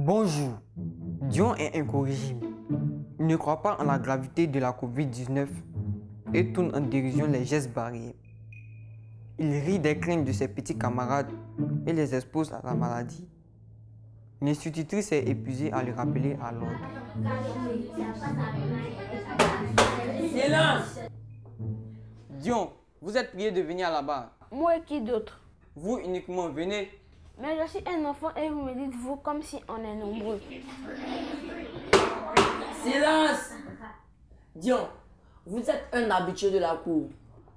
Bonjour, Dion est incorrigible. Il ne croit pas en la gravité de la Covid-19 et tourne en dérision les gestes barrières. Il rit des craintes de ses petits camarades et les expose à la maladie. L'institutrice est épuisée à le rappeler à l'ordre. Silence! Dion, vous êtes prié de venir là-bas. Moi et qui d'autre? Vous uniquement, venez. Mais je suis un enfant et vous me dites vous comme si on est nombreux. Silence! Dion, vous êtes un habitué de la cour.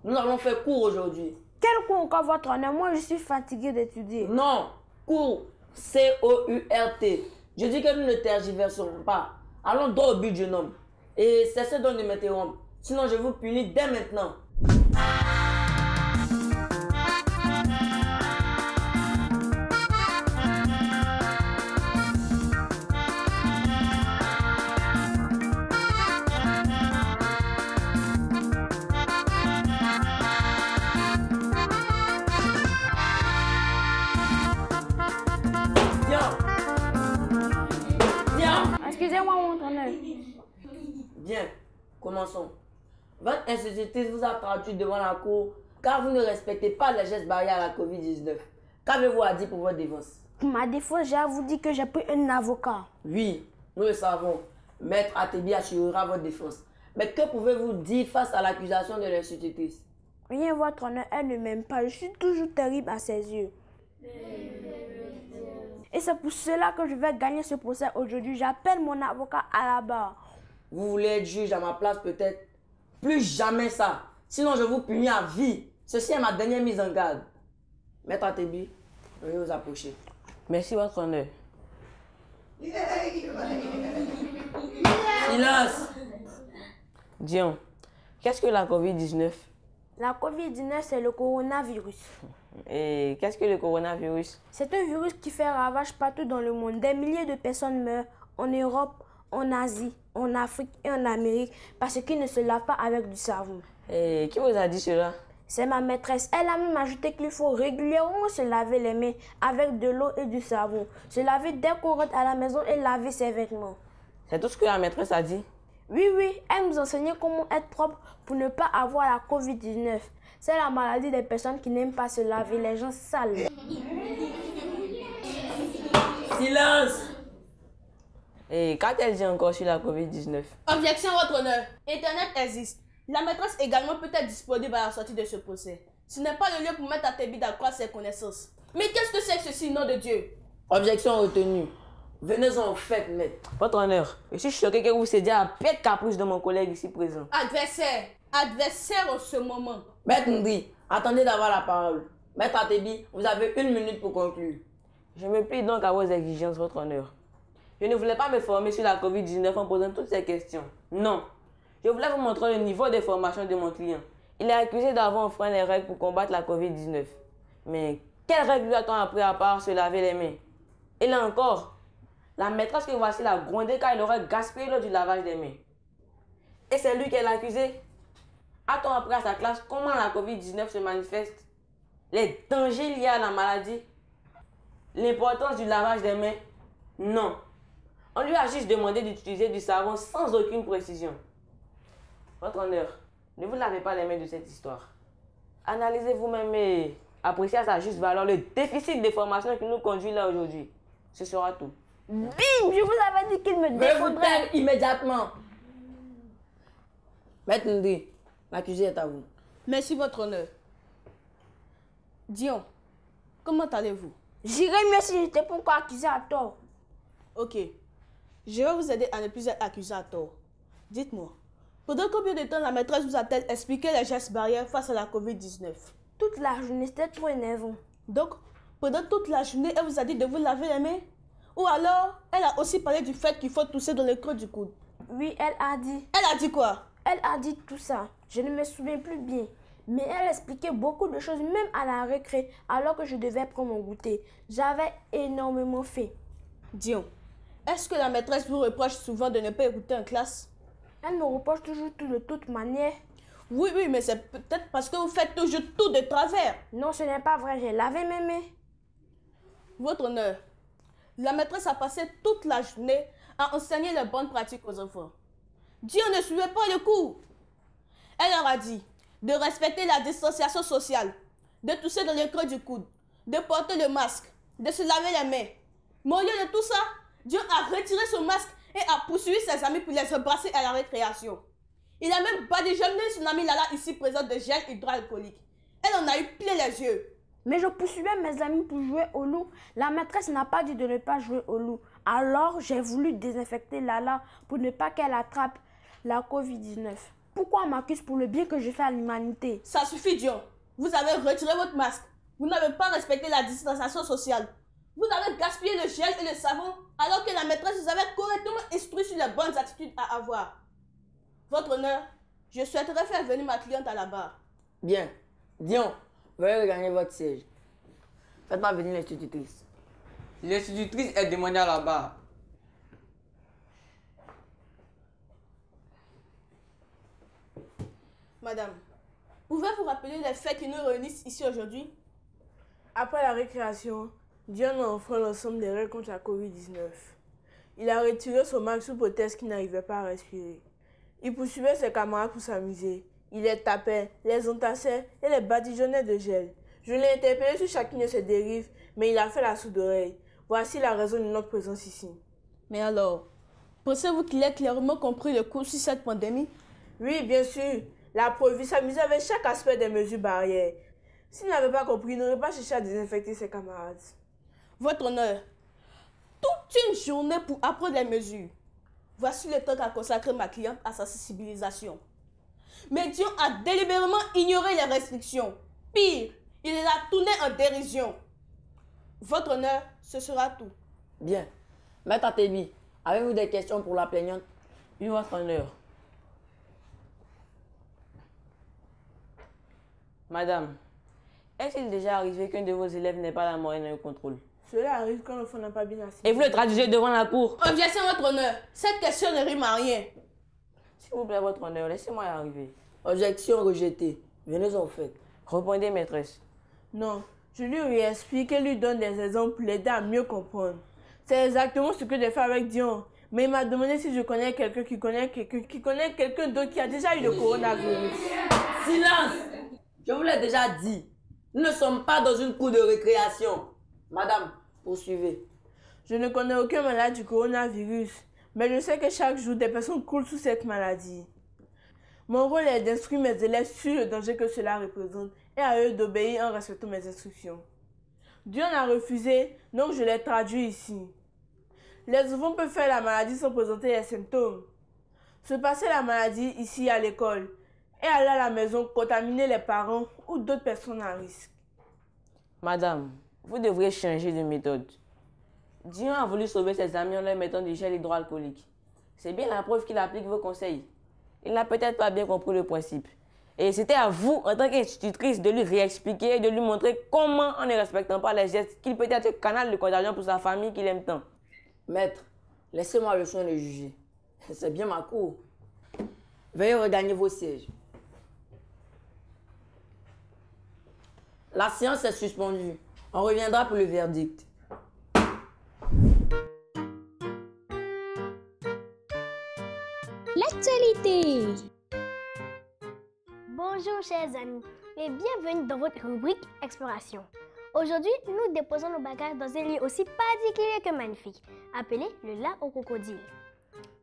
Nous allons faire cours aujourd'hui. Quel cours encore votre honneur? Moi je suis fatigué d'étudier. Non, cours. C-O-U-R-T. Je dis que nous ne tergiversons pas. Allons droit au but, jeune homme. Et cessez donc de m'interrompre. Sinon je vous punis dès maintenant. Excusez-moi, mon honneur. Bien, commençons. Votre institutrice vous a traduit devant la cour car vous ne respectez pas les gestes barrières à la Covid-19. Qu'avez-vous à dire pour votre défense? Pour ma défense, j'ai à vous dire que j'ai pris un avocat. Oui, nous le savons. Maître Atebi assurera votre défense. Mais que pouvez-vous dire face à l'accusation de l'institutrice? Rien, votre honneur, elle ne m'aime pas. Je suis toujours terrible à ses yeux. Et c'est pour cela que je vais gagner ce procès aujourd'hui. J'appelle mon avocat à la barre. Vous voulez être juge à ma place peut-être? Plus jamais ça. Sinon je vous punis à vie. Ceci est ma dernière mise en garde. Maître Atebi, veuillez vous approcher. Merci, votre honneur. Silence! Dion, qu'est-ce que la Covid-19? La Covid-19, c'est le coronavirus. Et qu'est-ce que le coronavirus? C'est un virus qui fait ravage partout dans le monde. Des milliers de personnes meurent en Europe, en Asie, en Afrique et en Amérique parce qu'ils ne se lavent pas avec du savon. Et qui vous a dit cela? C'est ma maîtresse. Elle a même ajouté qu'il faut régulièrement se laver les mains avec de l'eau et du savon. Se laver dès qu'on rentre à la maison et laver ses vêtements. C'est tout ce que la maîtresse a dit? Oui, elle nous enseignait comment être propre pour ne pas avoir la Covid-19. C'est la maladie des personnes qui n'aiment pas se laver, les gens sales. Silence! Et qu'a-t-elle dit encore sur la Covid-19? Objection, votre honneur. Internet existe. La maîtresse également peut être disponible à la sortie de ce procès. Ce n'est pas le lieu pour mettre Atebi d'accroître ses connaissances. Mais qu'est-ce que c'est que ceci, nom de Dieu? Objection retenue. Venez-en au fait, maître. Votre honneur, je suis choqué que vous cédiez à la pire caprice de mon collègue ici présent. Adversaire. Adversaire en ce moment. Maître Ndri, attendez d'avoir la parole. Maître Atebi, vous avez 1 minute pour conclure. Je me plie donc à vos exigences, votre honneur. Je ne voulais pas me former sur la Covid-19 en posant toutes ces questions. Non. Je voulais vous montrer le niveau de formation de mon client. Il est accusé d'avoir enfreint les règles pour combattre la Covid-19. Mais quelles règles lui a-t-on appris à part se laver les mains? Et là encore, la maîtresse que voici l'a grondé car il aurait gaspillé l'eau du lavage des mains. Et c'est lui qui est l'accusé. A-t-on appris à sa classe comment la Covid-19 se manifeste? Les dangers liés à la maladie? L'importance du lavage des mains? Non. On lui a juste demandé d'utiliser du savon sans aucune précision. Votre honneur, ne vous lavez pas les mains de cette histoire. Analysez vous-même et appréciez à sa juste valeur le déficit de formation qui nous conduit là aujourd'hui. Ce sera tout. Bim! Je vous avais dit qu'il me Veuillez vous défendrait. taire immédiatement. Maître Ndri, l'accusé est à vous. Merci, votre honneur. Dion, comment allez-vous? J'irais mieux si j'étais pas encore accusé à tort. Ok. Je vais vous aider à ne plus être accusé à tort. Dites-moi, pendant combien de temps la maîtresse vous a-t-elle expliqué les gestes barrières face à la Covid-19? Toute la journée, c'était trop énervant. Donc, pendant toute la journée, elle vous a dit de vous laver les mains? Ou alors, elle a aussi parlé du fait qu'il faut tousser dans le creux du coude? Oui, elle a dit. Elle a dit quoi? Elle a dit tout ça. Je ne me souviens plus bien. Mais elle expliquait beaucoup de choses, même à la récré, alors que je devais prendre mon goûter. J'avais énormément faim. Dion, est-ce que la maîtresse vous reproche souvent de ne pas écouter en classe? Elle me reproche toujours tout de toute manière. Oui, mais c'est peut-être parce que vous faites toujours tout de travers. Non, ce n'est pas vrai. J'ai lavé mes mains. Votre honneur, la maîtresse a passé toute la journée à enseigner les bonnes pratiques aux enfants. Dion ne suivait pas le cours. Elle leur a dit de respecter la distanciation sociale, de tousser dans le creux du coude, de porter le masque, de se laver les mains. Mais au lieu de tout ça, Dion a retiré son masque et a poursuivi ses amis pour les embrasser à la récréation. Il a même badigeonné son amie Lala ici présente de gel hydroalcoolique. Elle en a eu plein les yeux. Mais je poursuivais mes amis pour jouer au loup. La maîtresse n'a pas dit de ne pas jouer au loup. Alors, j'ai voulu désinfecter Lala pour ne pas qu'elle attrape la Covid-19. Pourquoi on m'accuse pour le bien que je fais à l'humanité? Ça suffit, Dion. Vous avez retiré votre masque. Vous n'avez pas respecté la distanciation sociale. Vous avez gaspillé le gel et le savon alors que la maîtresse vous avait correctement instruit sur les bonnes attitudes à avoir. Votre honneur, je souhaiterais faire venir ma cliente à la barre. Bien. Dion, veuillez regagner votre siège. Faites-moi venir l'institutrice. L'institutrice est demandée à la barre. Madame, pouvez-vous rappeler les faits qui nous réunissent ici aujourd'hui? Après la récréation, Dion a enfreint l'ensemble des règles contre la Covid-19. Il a retiré son masque sous prétexte qu'il n'arrivait pas à respirer. Il poursuivait ses camarades pour s'amuser. Il les tapait, les entassait et les badigeonnait de gel. Je l'ai interpellé sur chacune de ses dérives, mais il a fait la sourde oreille. Voici la raison de notre présence ici. Mais alors, pensez-vous qu'il ait clairement compris le cours sur cette pandémie? Oui, bien sûr. La preuve, il s'amusait avec chaque aspect des mesures barrières. S'il n'avait pas compris, il n'aurait pas cherché à désinfecter ses camarades. Votre honneur, toute une journée pour apprendre les mesures. Voici le temps qu'a consacré ma cliente à sa sensibilisation. Mais Dion a délibérément ignoré les restrictions. Pire, il les a tournées en dérision. Votre honneur, ce sera tout. Bien. Maître Atebi, avez-vous des questions pour la plaignante? Oui, votre honneur. Madame, est-il déjà arrivé qu'un de vos élèves n'ait pas la moyenne au contrôle? Cela arrive quand l'enfant n'a pas bien assis. Et vous le traduisez devant la cour? Objection, votre honneur. Cette question ne rime à rien. S'il vous plaît, votre honneur, laissez-moi y arriver. Objection rejetée. Venez en fait. Répondez, maîtresse. Non, je lui explique et lui donne des exemples pour l'aider à mieux comprendre. C'est exactement ce que j'ai fait avec Dion. Mais il m'a demandé si je connais quelqu'un qui connaît quelqu'un d'autre qui a déjà eu le coronavirus. Silence! Je vous l'ai déjà dit. Nous ne sommes pas dans une cour de récréation. Madame, poursuivez. Je ne connais aucun malade du coronavirus, mais je sais que chaque jour, des personnes coulent sous cette maladie. Mon rôle est d'instruire mes élèves sur le danger que cela représente et à eux d'obéir en respectant mes instructions. Dieu a refusé, donc je l'ai traduit ici. Les enfants peuvent faire la maladie sans présenter les symptômes. Se passer la maladie ici à l'école et aller à la maison contaminer les parents ou d'autres personnes à risque. Madame, vous devriez changer de méthode. Dion a voulu sauver ses amis en leur mettant du gel hydroalcoolique. C'est bien la preuve qu'il applique vos conseils. Il n'a peut-être pas bien compris le principe. Et c'était à vous, en tant qu'institutrice, de lui réexpliquer, de lui montrer comment, en ne respectant pas les gestes, qu'il peut être canal de contagion pour sa famille qu'il aime tant. Maître, laissez-moi le soin de juger. C'est bien ma cour. Veuillez regagner vos sièges. La séance est suspendue. On reviendra pour le verdict. L'actualité. Bonjour chers amis et bienvenue dans votre rubrique Exploration. Aujourd'hui, nous déposons nos bagages dans un lieu aussi particulier que magnifique, appelé le lac aux crocodiles.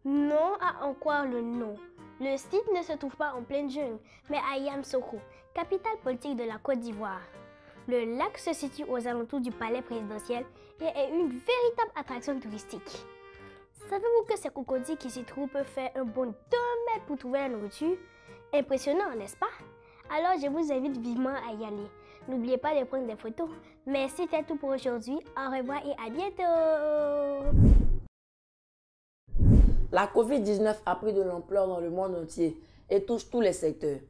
Non à en croire le nom. Le site ne se trouve pas en pleine jungle, mais à Yamoussoukro, capitale politique de la Côte d'Ivoire. Le lac se situe aux alentours du palais présidentiel et est une véritable attraction touristique. Savez-vous que ces crocodiles qui s'y trouvent peuvent faire un bond de 2 mètres pour trouver la nourriture? Impressionnant, n'est-ce pas? Alors je vous invite vivement à y aller. N'oubliez pas de prendre des photos. Mais c'était tout pour aujourd'hui. Au revoir et à bientôt! La Covid-19 a pris de l'ampleur dans le monde entier et touche tous les secteurs.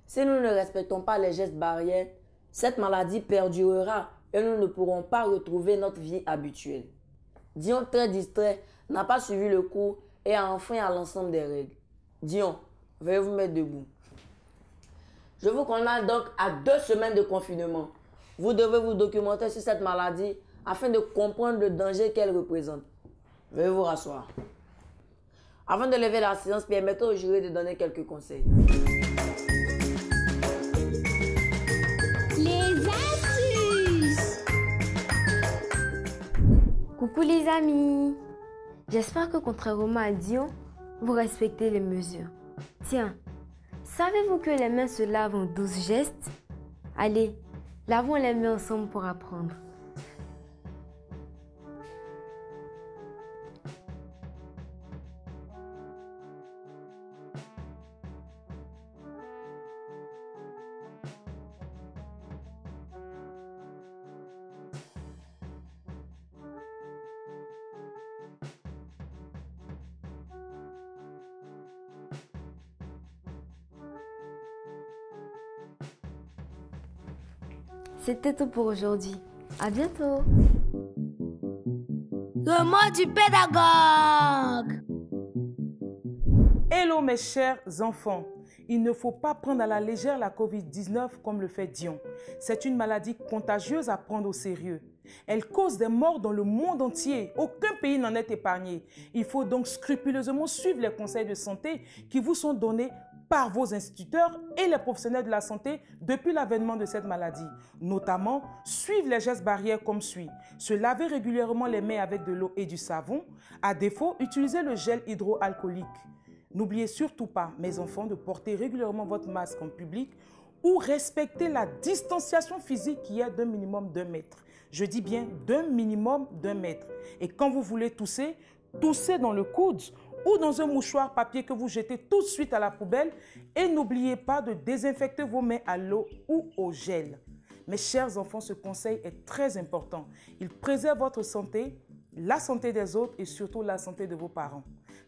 Si nous ne respectons pas les gestes barrières, cette maladie perdurera et nous ne pourrons pas retrouver notre vie habituelle. Dion, très distrait, n'a pas suivi le cours et a enfreint à l'ensemble des règles. Dion, veuillez vous mettre debout. Je vous condamne donc à 2 semaines de confinement. Vous devez vous documenter sur cette maladie afin de comprendre le danger qu'elle représente. Veuillez vous rasseoir. Avant de lever la séance, permettez au jury de donner quelques conseils. Les astuces. Coucou les amis. J'espère que contrairement à Dion, vous respectez les mesures. Tiens, savez-vous que les mains se lavent en 12 gestes? Allez, lavons les mains ensemble pour apprendre. C'était tout pour aujourd'hui. À bientôt. Le mot du pédagogue. Hello mes chers enfants. Il ne faut pas prendre à la légère la Covid-19 comme le fait Dion. C'est une maladie contagieuse à prendre au sérieux. Elle cause des morts dans le monde entier. Aucun pays n'en est épargné. Il faut donc scrupuleusement suivre les conseils de santé qui vous sont donnés par vos instituteurs et les professionnels de la santé depuis l'avènement de cette maladie. Notamment, suivre les gestes barrières comme suit. Se laver régulièrement les mains avec de l'eau et du savon. À défaut, utilisez le gel hydroalcoolique. N'oubliez surtout pas, mes enfants, de porter régulièrement votre masque en public ou respecter la distanciation physique qui est d'un minimum d'1 mètre. Je dis bien d'un minimum d'1 mètre. Et quand vous voulez tousser, toussez dans le coude ou dans un mouchoir papier que vous jetez tout de suite à la poubelle et n'oubliez pas de désinfecter vos mains à l'eau ou au gel. Mes chers enfants, ce conseil est très important. Il préserve votre santé, la santé des autres et surtout la santé de vos parents.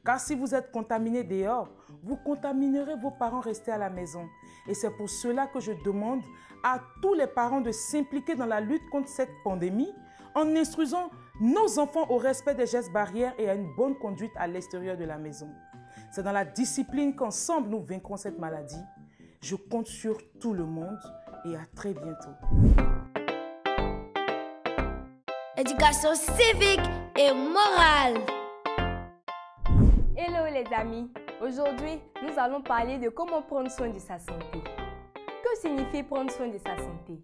Car si vous êtes contaminé dehors, vous contaminerez vos parents restés à la maison. Et c'est pour cela que je demande à tous les parents de s'impliquer dans la lutte contre cette pandémie en instruisant nos enfants au respect des gestes barrières et à une bonne conduite à l'extérieur de la maison. C'est dans la discipline qu'ensemble nous vaincrons cette maladie. Je compte sur tout le monde et à très bientôt. Éducation civique et morale. Hello les amis, aujourd'hui nous allons parler de comment prendre soin de sa santé. Que signifie prendre soin de sa santé?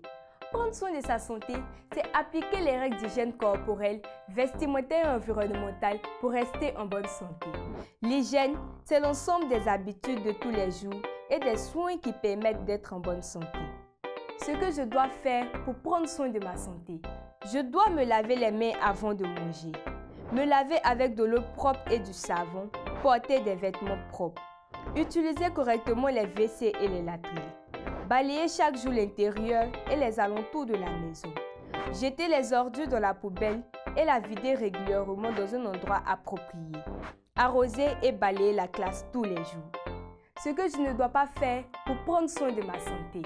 Prendre soin de sa santé, c'est appliquer les règles d'hygiène corporelle, vestimentaire et environnementale pour rester en bonne santé. L'hygiène, c'est l'ensemble des habitudes de tous les jours et des soins qui permettent d'être en bonne santé. Ce que je dois faire pour prendre soin de ma santé, je dois me laver les mains avant de manger, me laver avec de l'eau propre et du savon, porter des vêtements propres, utiliser correctement les WC et les latrines, balayer chaque jour l'intérieur et les alentours de la maison, jeter les ordures dans la poubelle et la vider régulièrement dans un endroit approprié, arroser et balayer la classe tous les jours. Ce que je ne dois pas faire pour prendre soin de ma santé.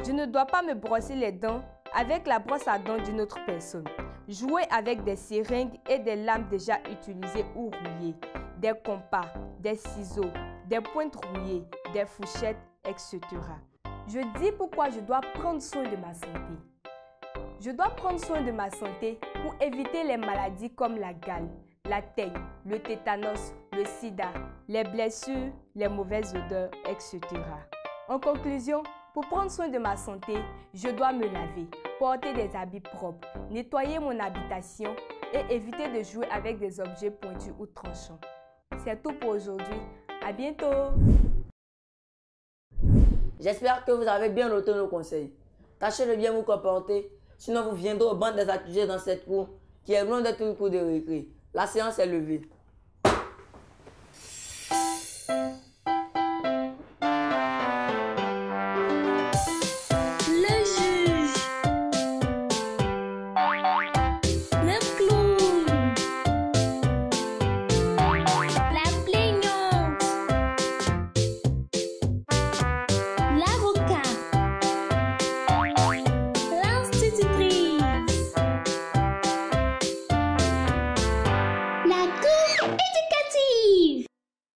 Je ne dois pas me brosser les dents avec la brosse à dents d'une autre personne, jouer avec des seringues et des lames déjà utilisées ou rouillées, des compas, des ciseaux, des pointes rouillées, des fourchettes, etc. Je dis pourquoi je dois prendre soin de ma santé. Je dois prendre soin de ma santé pour éviter les maladies comme la gale, la teigne, le tétanos, le sida, les blessures, les mauvaises odeurs, etc. En conclusion, pour prendre soin de ma santé, je dois me laver, porter des habits propres, nettoyer mon habitation et éviter de jouer avec des objets pointus ou tranchants. C'est tout pour aujourd'hui. À bientôt! J'espère que vous avez bien noté nos conseils. Tâchez de bien vous comporter, sinon vous viendrez au banc des accusés dans cette cour qui est loin d'être une cour de récré. La séance est levée.